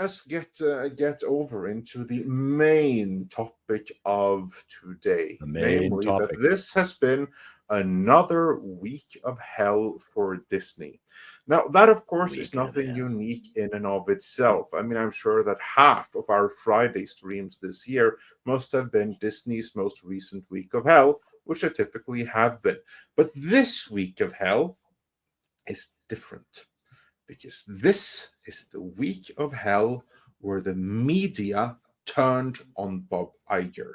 us get over into the main topic of today, namely that this has been another week of hell for Disney. Now, that, of course, is nothing unique in and of itself. I mean, I'm sure that half of our Friday streams this year must have been Disney's most recent week of hell, which they typically have been. But this week of hell is different, because this is the week of hell where the media turned on Bob Iger.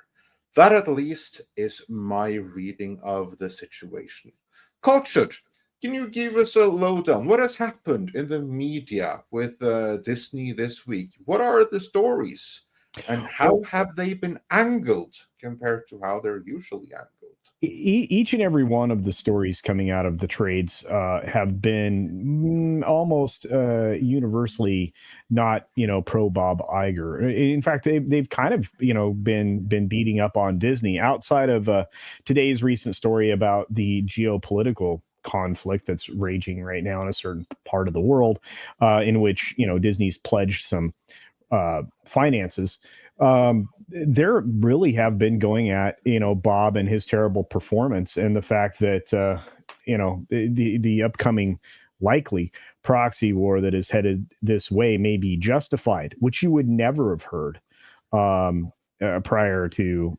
That, at least, is my reading of the situation. Cultured, can you give us a lowdown? What has happened in the media with Disney this week? What are the stories? And how have they been angled compared to how they're usually angled? Each and every one of the stories coming out of the trades have been almost universally not, pro Bob Iger. In fact, they've kind of, been beating up on Disney outside of today's recent story about the geopolitical conflict that's raging right now in a certain part of the world, in which, Disney's pledged some finances. There really have been going at, Bob and his terrible performance, and the fact that, the upcoming likely proxy war that is headed this way may be justified, which you would never have heard prior to,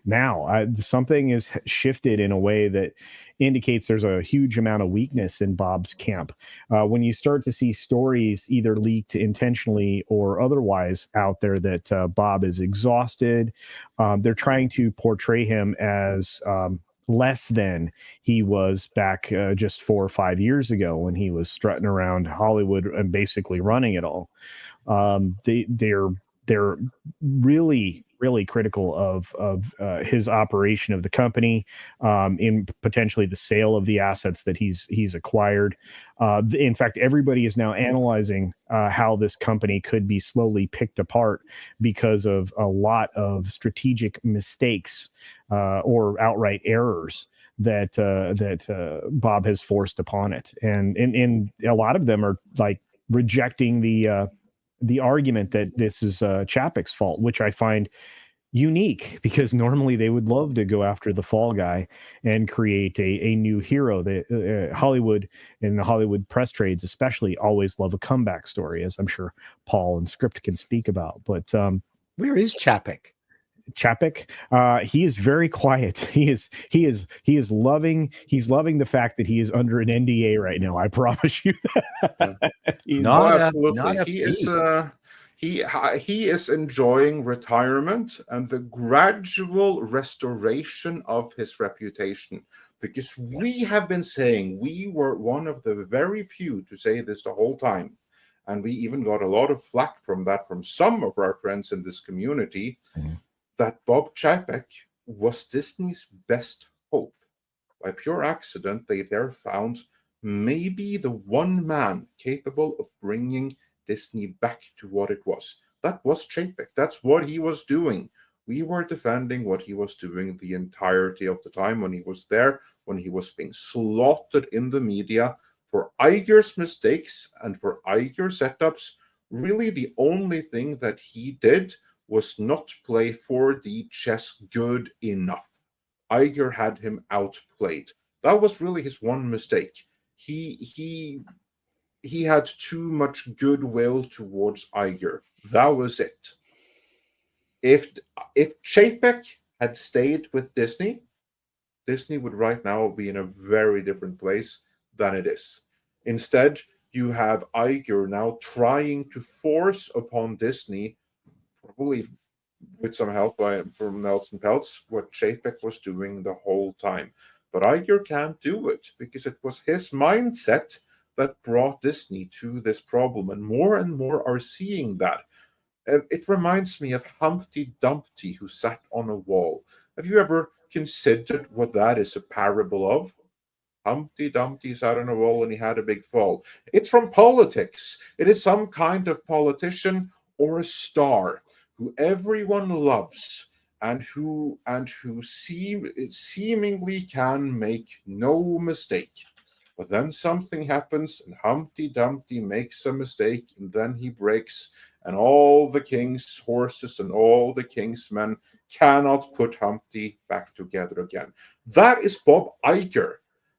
now. Something is shifted in a way that indicates there's a huge amount of weakness in Bob's camp. When you start to see stories either leaked intentionally or otherwise out there that Bob is exhausted, they're trying to portray him as less than he was back just 4 or 5 years ago when he was strutting around Hollywood and basically running it all. They're really critical of his operation of the company, in potentially the sale of the assets that he's acquired. In fact, everybody is now analyzing how this company could be slowly picked apart because of a lot of strategic mistakes or outright errors that Bob has forced upon it, and a lot of them are like rejecting the argument that this is Chapek's fault, which I find unique, because normally they would love to go after the fall guy and create a new hero. That Hollywood and the Hollywood press trades especially always love a comeback story, as I'm sure Paul and Script can speak about. But where is Chapek? He is very quiet. He's loving the fact that he is under an NDA right now. I promise you that. He is enjoying retirement and the gradual restoration of his reputation, because we have been saying, we were one of the very few to say this the whole time, and we even got a lot of flack from some of our friends in this community, that Bob Chapek was Disney's best hope. By pure accident, they there found maybe the one man capable of bringing Disney back to what it was. That was Chapek. That's what he was doing. We were defending what he was doing the entirety of the time when he was there, when he was being slaughtered in the media for Iger's mistakes and for Iger setups. Really, the only thing that he did was not play 4D chess good enough. Iger had him outplayed. That was really his one mistake. He had too much goodwill towards Iger. That was it. If Chapek had stayed with Disney, Disney would right now be in a very different place than it is. Instead, you have Iger now trying to force upon Disney, probably with some help from Nelson Peltz, what Chapek was doing the whole time. But Iger can't do it, because it was his mindset that brought Disney to this problem, and more are seeing that. It reminds me of Humpty Dumpty, who sat on a wall. Have you ever considered what that is a parable of? Humpty Dumpty sat on a wall and he had a big fall. It's from politics. It is some kind of politician or a star who everyone loves and who seemingly can make no mistake. But then something happens and Humpty Dumpty makes a mistake, and then he breaks, and all the king's horses and all the king's men cannot put Humpty back together again. That is Bob Iger.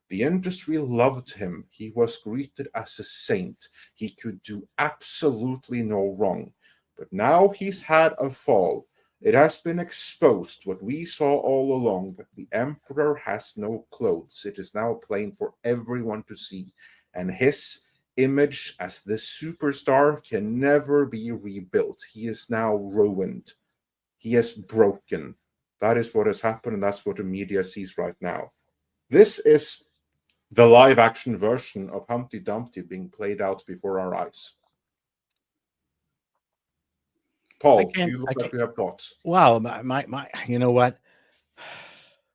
The industry loved him. He was greeted as a saint. He could do absolutely no wrong. But now he's had a fall. It has been exposed, what we saw all along, that the emperor has no clothes. It is now plain for everyone to see. And his image as the superstar can never be rebuilt. He is now ruined. He is broken. That is what has happened, and that's what the media sees right now. This is the live action version of Humpty Dumpty being played out before our eyes. Paul, you look like you have thoughts. Wow, my, you know what?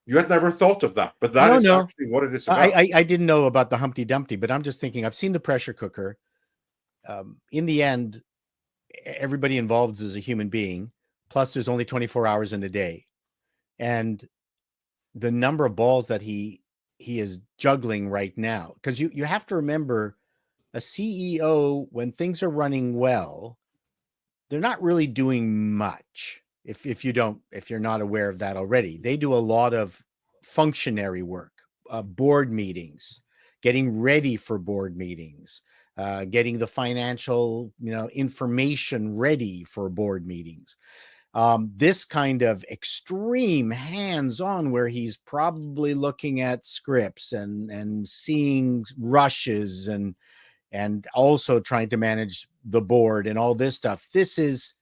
You had never thought of that, but that is actually what it is about. I didn't know about the Humpty Dumpty, but I'm just thinking, I've seen the pressure cooker. In the end, everybody involved is a human being. Plus, there's only 24 hours in a day. And the number of balls that he is juggling right now, because you have to remember, a CEO, when things are running well, they're not really doing much. If you're not aware of that already, they do a lot of functionary work, board meetings, getting ready for board meetings, getting the financial, information ready for board meetings. This kind of extreme hands-on, where he's probably looking at scripts and seeing rushes and also trying to manage the board and all this stuff. This is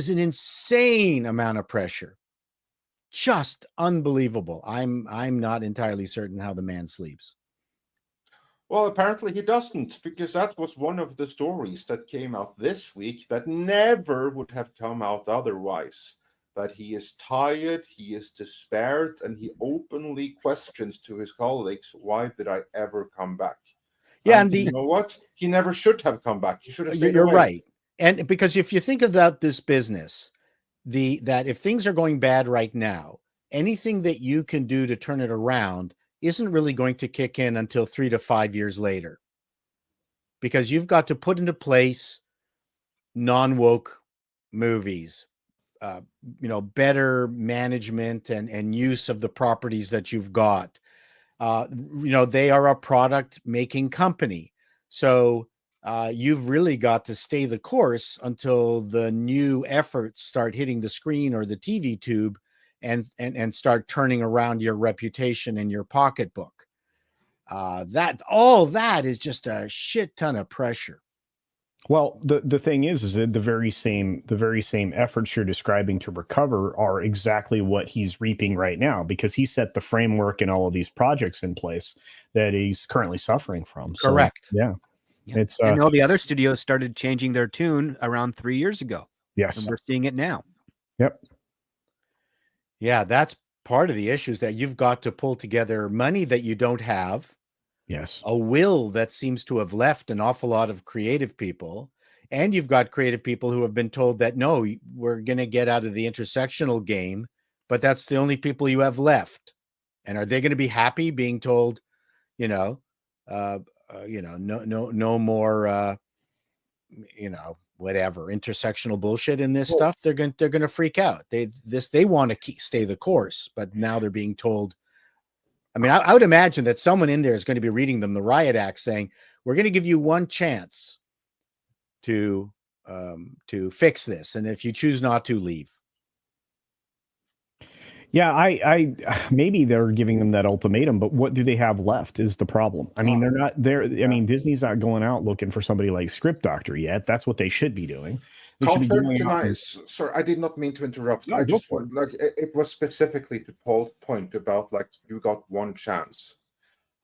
an insane amount of pressure. Just unbelievable. I'm not entirely certain how the man sleeps. Well, apparently he doesn't, because that was one of the stories that came out this week that never would have come out otherwise. That he is tired, he is despaired, and he openly questions to his colleagues, why did I ever come back? Yeah, and you know what? He never should have come back. He should have stayed You're away. right. And because if you think about this business, that if things are going bad right now, anything that you can do to turn it around isn't really going to kick in until 3 to 5 years later, because you've got to put into place non-woke movies, better management and use of the properties that you've got. They are a product making company. So you've really got to stay the course until the new efforts start hitting the screen or the TV tube and start turning around your reputation and your pocketbook. That is just a shit ton of pressure. Well, the thing is that the very same efforts you're describing to recover are exactly what he's reaping right now, because he set the framework and all of these projects in place that he's currently suffering from. So, correct. Yeah. It's and all the other studios started changing their tune around 3 years ago. Yes. And we're seeing it now. Yep. Yeah, that's part of the issue, is that you've got to pull together money that you don't have. Yes. A will that seems to have left an awful lot of creative people. And you've got creative people who have been told that, no, we're going to get out of the intersectional game, but that's the only people you have left. And are they going to be happy being told, no more, whatever intersectional bullshit in this stuff? They're going to freak out. They want to stay the course, but now they're being told. I mean, I would imagine that someone in there is going to be reading them the riot act, saying, we're going to give you one chance to fix this, and if you choose not to, leave. Yeah, I maybe they're giving them that ultimatum, but what do they have left is the problem. I mean, they're not there. I mean, Disney's not going out looking for somebody like Script Doctor yet. That's what they should be doing. Sorry, I did not mean to interrupt. No, I just it was specifically to Paul's point about you got one chance.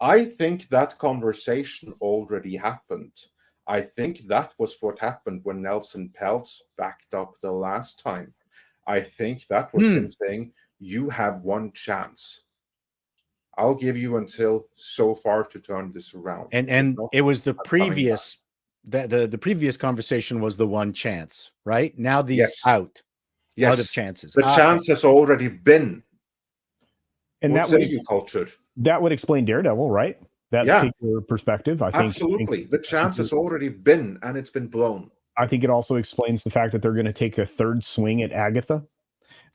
I think that conversation already happened. I think that was what happened when Nelson Peltz backed up the last time. I think that was him saying, you have one chance. I'll give you until so far to turn this around. And it was the previous the previous conversation was the one chance, right? Now these out of chances. The chance has already been. And that would explain Daredevil, right? That particular perspective, I think. Absolutely. The chance has already been, and it's been blown. I think it also explains the fact that they're going to take a third swing at Agatha.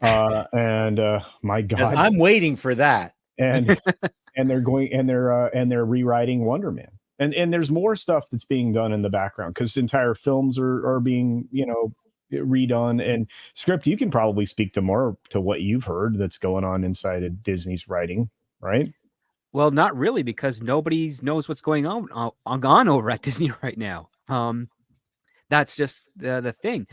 My God, I'm waiting for that. and they're rewriting Wonder Man. And there's more stuff that's being done in the background because entire films are being, redone and script. You can probably speak to more to what you've heard that's going on inside of Disney's writing, right? Well, not really, because nobody knows what's going on over at Disney right now. That's just the thing.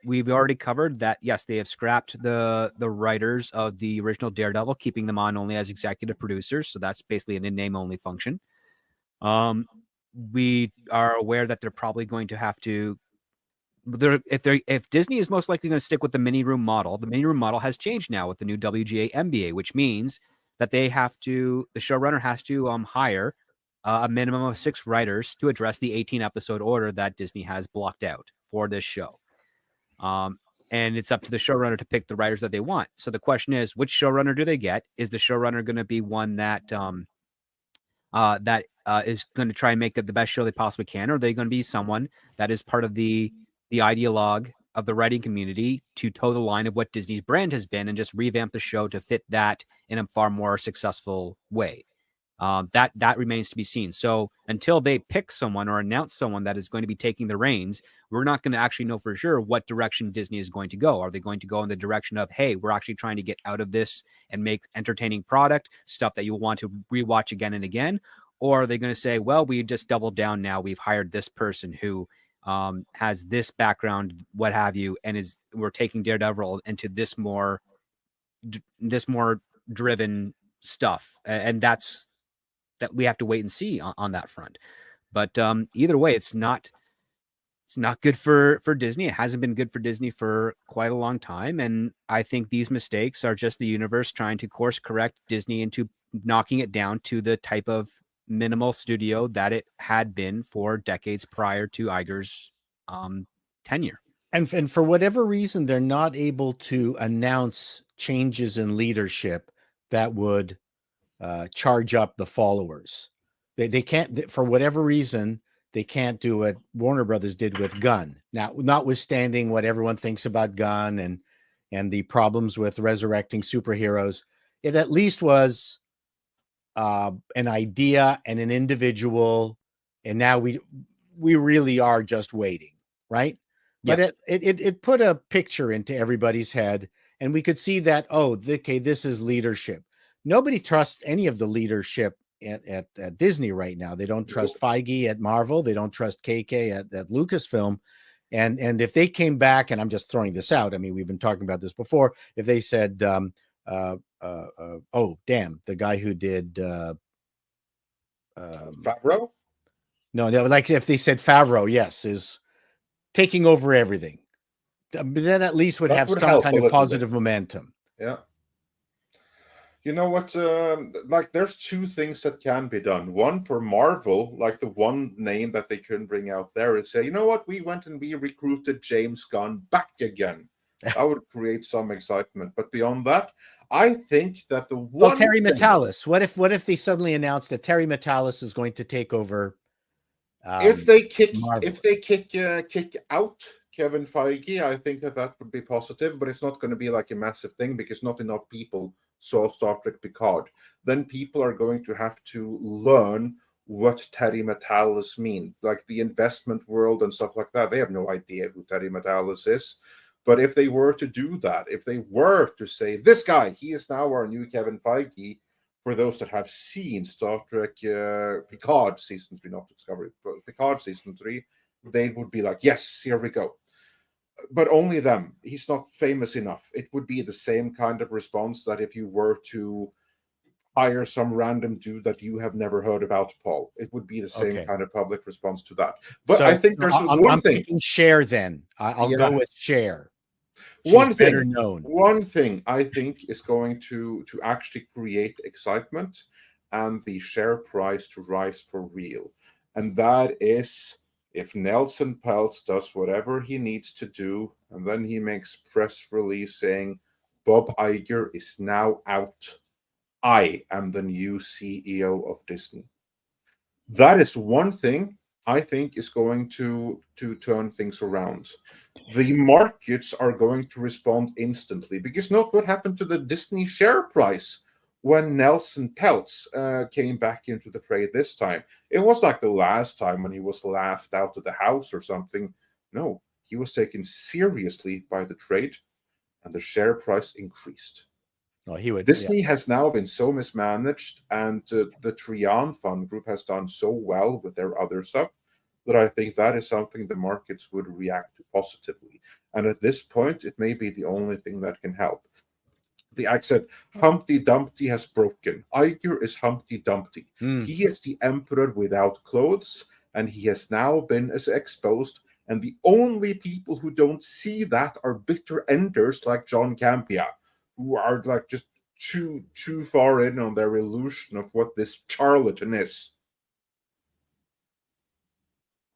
We've already covered that. Yes, they have scrapped the writers of the original Daredevil, keeping them on only as executive producers. So that's basically an in-name only function. We are aware that they're probably going to have to. If Disney is most likely going to stick with the mini room model, the mini room model has changed now with the new WGA MBA, which means that the showrunner has to hire a minimum of 6 writers to address the 18 episode order that Disney has blocked out for this show. And it's up to the showrunner to pick the writers that they want. So the question is, which showrunner do they get? Is the showrunner going to be one that is going to try and make it the best show they possibly can? Or are they going to be someone that is part of the ideologue of the writing community to toe the line of what Disney's brand has been and just revamp the show to fit that in a far more successful way? That remains to be seen. So until they pick someone or announce someone that is going to be taking the reins, we're not going to actually know for sure what direction Disney is going to go. Are they going to go in the direction of, hey, we're actually trying to get out of this and make entertaining product, stuff that you'll want to rewatch again and again? Or are they going to say, well, we just doubled down now. We've hired this person who has this background, what have you, and we're taking Daredevil into this more driven stuff. And that we have to wait and see on that front. But either way, it's not good for Disney. It hasn't been good for Disney for quite a long time. And I think these mistakes are just the universe trying to course correct Disney into knocking it down to the type of minimal studio that it had been for decades prior to Iger's tenure. And for whatever reason, they're not able to announce changes in leadership that would charge up the followers. They can't, for whatever reason, they can't do what Warner Brothers did with Gunn. Now, notwithstanding what everyone thinks about Gunn and the problems with resurrecting superheroes, it at least was an idea and an individual, and now we really are just waiting, right? But Yep. it put a picture into everybody's head, and we could see that, okay, this is leadership. Nobody trusts any of the leadership at Disney right now. They don't trust Feige at Marvel. They don't trust KK at Lucasfilm. And if they came back, and I'm just throwing this out, I mean, we've been talking about this before. If they said, oh, damn, the guy who did Favreau? No, like if they said Favreau, yes, is taking over everything, but then at least would have some kind of positive momentum. Yeah. You know what? Like, there's 2 things that can be done. One, for Marvel, like the one name that they couldn't bring out there is say, you know what? We went and we recruited James Gunn back again. That would create some excitement. But beyond that, I think that the one Terry Matalas. What if they suddenly announced that Terry Matalas is going to take over? If they kick out Kevin Feige, I think that would be positive, but it's not going to be like a massive thing because not enough people saw Star Trek Picard. Then people are going to have to learn what Terry Matalas means, like the investment world and stuff like that. They have no idea who Terry Matalas is. But if they were to do that, if they were to say, this guy, he is now our new Kevin Feige, for those that have seen Star Trek Picard season 3, not Discovery, but Picard season 3, they would be like, yes, here we go. But only them. He's not famous enough. It would be the same kind of response that if you were to hire some random dude that you have never heard about, Paul. It would be the same kind of public response to that. But so I think there's one thing. Picking Cher then. I'll go with Cher. One thing I think is going to actually create excitement and the share price to rise for real. And that is if Nelson Peltz does whatever he needs to do, and then he makes press release saying, Bob Iger is now out. I am the new CEO of Disney. That is one thing I think is going to turn things around. The markets are going to respond instantly, because note what happened to the Disney share price when Nelson Peltz came back into the fray this time. It was like the last time when he was laughed out of the house or something. No, he was taken seriously by the trade, and the share price increased. Oh, he would. Disney has now been so mismanaged, and the Trian Fund Group has done so well with their other stuff, that I think that is something the markets would react to positively. And at this point, it may be the only thing that can help. The act said, Humpty Dumpty has broken. Iger is Humpty Dumpty. He is the emperor without clothes, and he has now been exposed. And the only people who don't see that are bitter enders like John Campea, who are like just too far in on their illusion of what this charlatan is.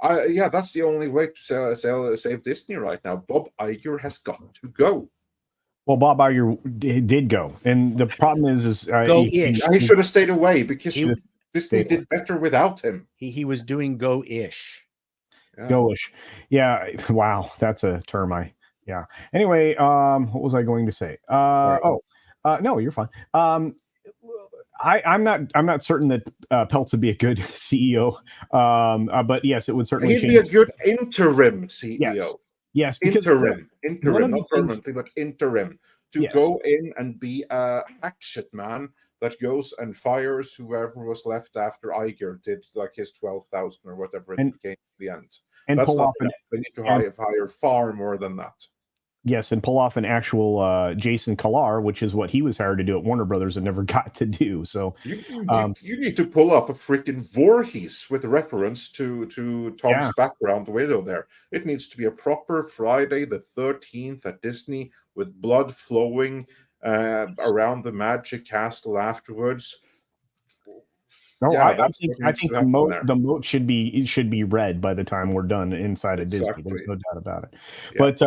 Yeah, that's the only way to save Disney right now. Bob Iger has got to go. Well, Bob Iger did go, and the problem is go-ish. He should have stayed away, because Disney did better without him. He was doing go-ish. Yeah. Go-ish. Yeah. Wow, that's a term. Anyway, what was I going to say? No, you're fine. I'm not certain that Peltz would be a good CEO, but yes, it would certainly. He'd be a good interim CEO. Yes, interim, not permanently, but interim, to go in and be a hatchet man that goes and fires whoever was left after Iger did like his 12,000 or whatever it became at the end. And that's pull not off enough. They need to hire far more than that. Yes, and pull off an actual Jason Kilar, which is what he was hired to do at Warner Brothers and never got to do. So you need to pull up a freaking Voorhees with reference to Tom's background widow there. It needs to be a proper Friday the 13th at Disney with blood flowing around the Magic Castle afterwards. No, I think the moat should be red by the time we're done inside of Disney. There's no doubt about it. Yeah. But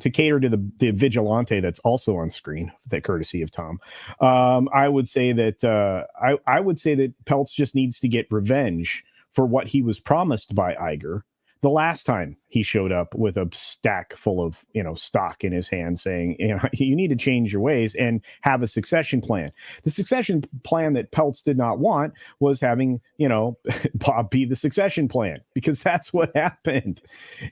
to cater to the vigilante that's also on screen, that courtesy of Tom, I would say that I would say that Peltz just needs to get revenge for what he was promised by Iger the last time he showed up with a stack full of, stock in his hand, saying, you need to change your ways and have a succession plan. The succession plan that Peltz did not want was having, Bob be the succession plan, because that's what happened.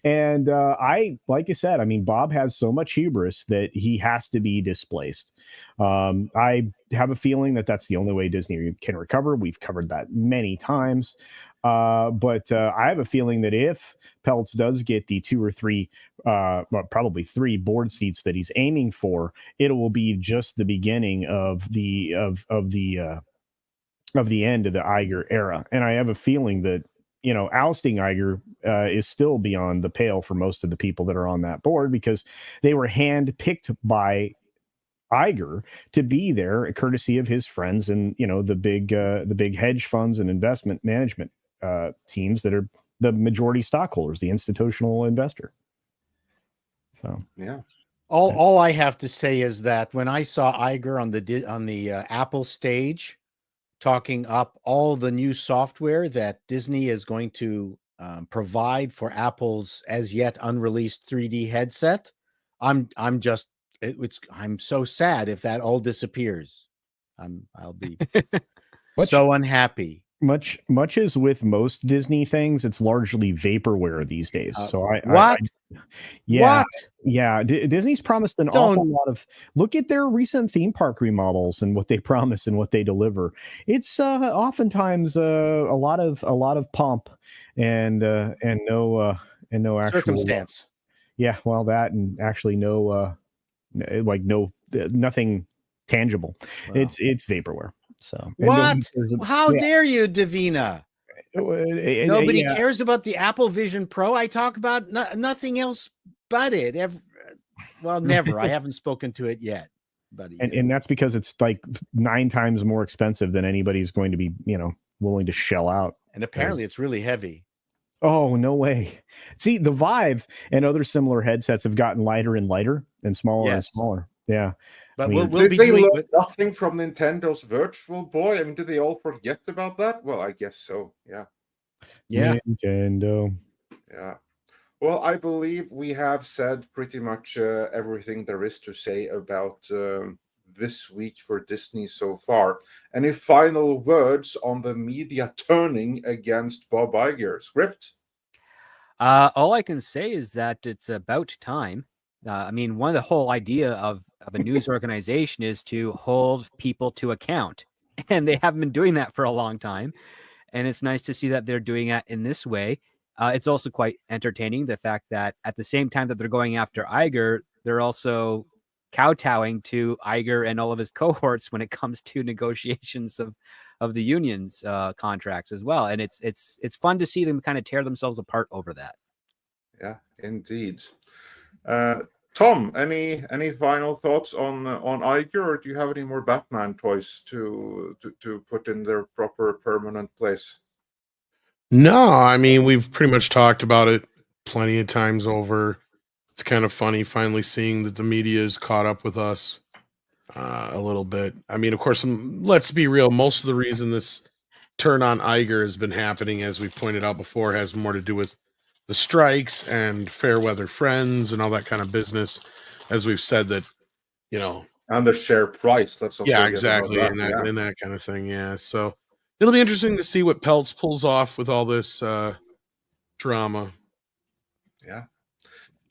And like I said, Bob has so much hubris that he has to be displaced. I have a feeling that that's the only way Disney can recover. We've covered that many times. But I have a feeling that if Peltz does get the 2 or 3, probably 3 board seats that he's aiming for, it will be just the beginning of the end of the Iger era. And I have a feeling that ousting Iger is still beyond the pale for most of the people that are on that board, because they were handpicked by Iger to be there, courtesy of his friends and the big hedge funds and investment management teams that are the majority stockholders, the institutional investor. So all I have to say is that when I saw Iger on the Apple stage talking up all the new software that Disney is going to provide for Apple's as yet unreleased 3D headset, I'm so sad if that all disappears. I'll be so unhappy. Much as with most Disney things, it's largely vaporware these days. So Disney's promised an awful lot of. Look at their recent theme park remodels and what they promise and what they deliver. It's oftentimes a lot of pomp and no actual circumstance. That and actually nothing tangible. Wow. It's vaporware. So what? How dare you, Davina? Nobody cares about the Apple Vision Pro. I talk about nothing else but it. Never. I haven't spoken to it yet, buddy. And that's because it's like 9 times more expensive than anybody's going to be, willing to shell out. And apparently, it's really heavy. Oh, no way. See, the Vive and other similar headsets have gotten lighter and lighter and smaller and smaller. Yeah. But did they learn nothing from Nintendo's Virtual Boy? Did they all forget about that? Well, I guess so. Yeah. Yeah. Nintendo. Yeah. Well, I believe we have said pretty much everything there is to say about this week for Disney so far. Any final words on the media turning against Bob Iger? Script? All I can say is that it's about time. I mean, one of the whole idea of a news organization is to hold people to account, and they haven't been doing that for a long time. And it's nice to see that they're doing it in this way. It's also quite entertaining, the fact that at the same time that they're going after Iger, they're also kowtowing to Iger and all of his cohorts when it comes to negotiations of the union's contracts as well. And it's fun to see them kind of tear themselves apart over that. Yeah, indeed. Tom, any final thoughts on Iger, or do you have any more Batman toys to put in their proper permanent place? No, I mean, we've pretty much talked about it plenty of times over. It's kind of funny finally seeing that the media is caught up with us a little bit. I mean, of course, let's be real. Most of the reason this turn on Iger has been happening, as we pointed out before, has more to do with the strikes and fair weather friends and all that kind of business. As we've said that, And the share price. Let's not yeah, forget exactly, about and that. and that kind of thing. Yeah, so it'll be interesting to see what Peltz pulls off with all this drama.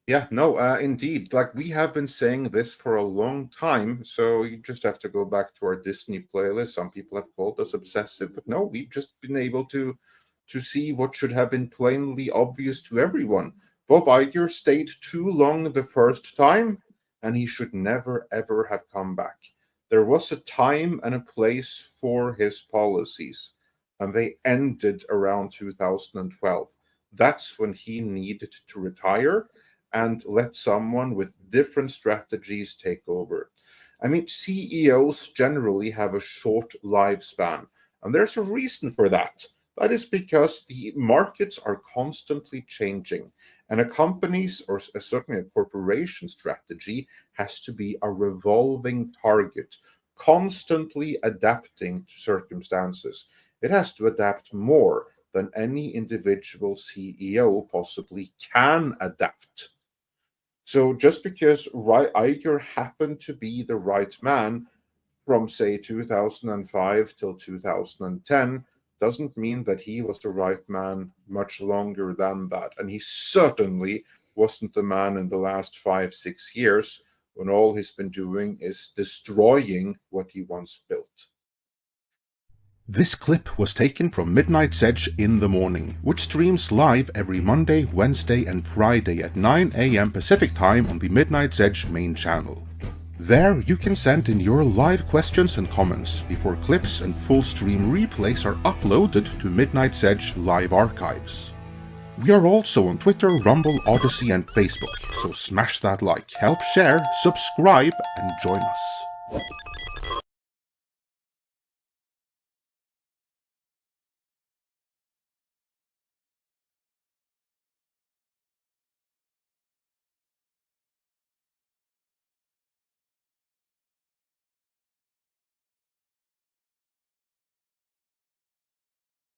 Yeah, no, indeed. Like, we have been saying this for a long time, so you just have to go back to our Disney playlist. Some people have called us obsessive, but no, we've just been able to see what should have been plainly obvious to everyone. Bob Iger stayed too long the first time, and he should never, ever have come back. There was a time and a place for his policies, and they ended around 2012. That's when he needed to retire and let someone with different strategies take over. I mean, CEOs generally have a short lifespan, and there's a reason for that. That is because the markets are constantly changing, and a company's, or certainly a corporation strategy, has to be a revolving target, constantly adapting to circumstances. It has to adapt more than any individual CEO possibly can adapt. So just because Iger happened to be the right man from, say, 2005 till 2010 doesn't mean that he was the right man much longer than that. And he certainly wasn't the man in the last 5-6 years, when all he's been doing is destroying what he once built. This clip was taken from Midnight's Edge in the Morning, which streams live every Monday, Wednesday and Friday at 9 AM Pacific Time on the Midnight's Edge main channel. There you can send in your live questions and comments before clips and full stream replays are uploaded to Midnight's Edge live archives. We are also on Twitter, Rumble, Odyssey and Facebook, so smash that like, help share, subscribe and join us.